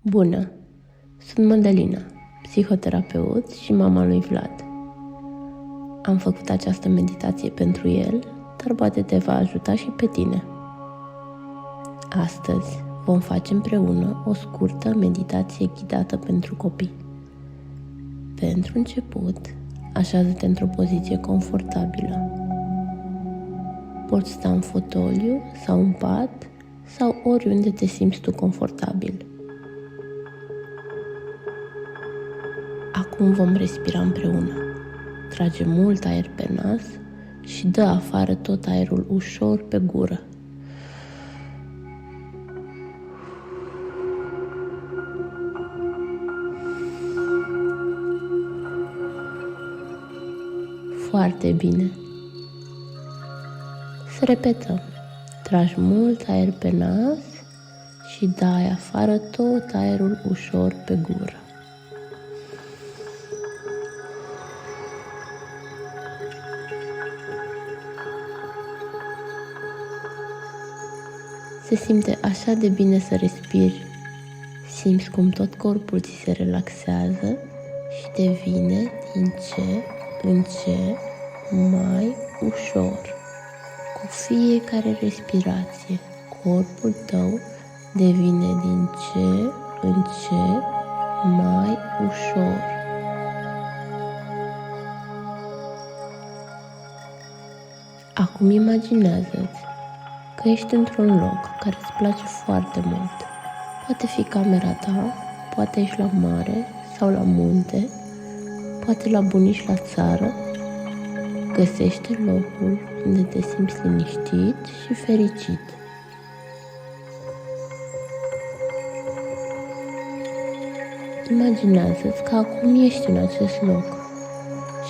Bună! Sunt Mădălina, psihoterapeut și mama lui Vlad. Am făcut această meditație pentru el, dar poate te va ajuta și pe tine. Astăzi vom face împreună o scurtă meditație ghidată pentru copii. Pentru început, așează-te într-o poziție confortabilă. Poți sta în fotoliu sau în pat sau oriunde te simți tu confortabil. Acum vom respira împreună. Trage mult aer pe nas și dă afară tot aerul ușor pe gură. Foarte bine. Să repetăm. Tragi mult aer pe nas și dai afară tot aerul ușor pe gură. Se simte așa de bine să respiri. Simți cum tot corpul ți se relaxează și devine din ce în ce mai ușor. Cu fiecare respirație, corpul tău devine din ce în ce mai ușor. Acum imaginează-ți că ești într-un loc care îți place foarte mult. Poate fi camera ta, poate ești la mare sau la munte, poate la bunici la țară. Găsește locul unde te simți liniștit și fericit. Imaginează-ți că acum ești în acest loc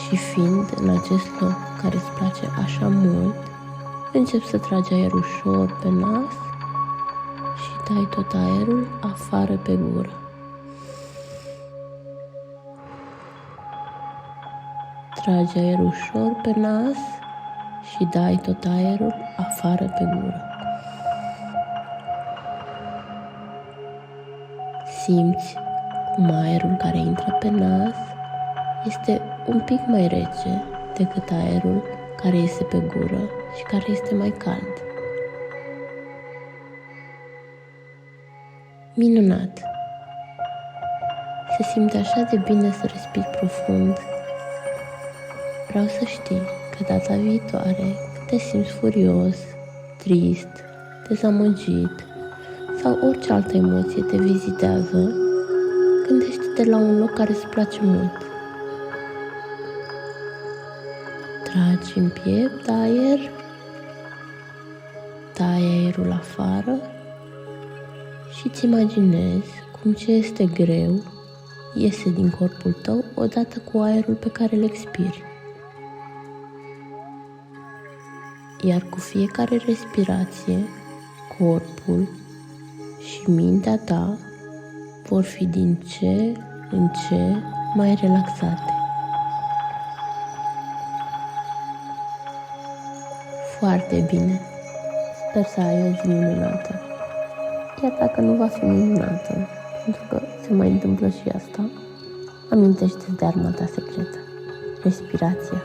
și fiind în acest loc care îți place așa mult, începi să tragi aer ușor pe nas și dai tot aerul afară pe gură. Tragi aer ușor pe nas și dai tot aerul afară pe gură. Simți cum aerul care intră pe nas este un pic mai rece decât aerul care iese pe gură și care este mai cald. Minunat! Se simte așa de bine să respiri profund. Vreau să știi că data viitoare când te simți furios, trist, dezamăgit sau orice altă emoție te vizitează, gândește-te la un loc care îți place mult. Tragi în piept aer, dai aerul afară și îți imaginezi cum ce este greu iese din corpul tău odată cu aerul pe care îl expiri. Iar cu fiecare respirație, corpul și mintea ta vor fi din ce în ce mai relaxate. Foarte bine! Sper să ai o zi minunată. Chiar dacă nu va fi minunată, pentru că se mai întâmplă și asta, amintește-ți de arma ta secretă, respirația.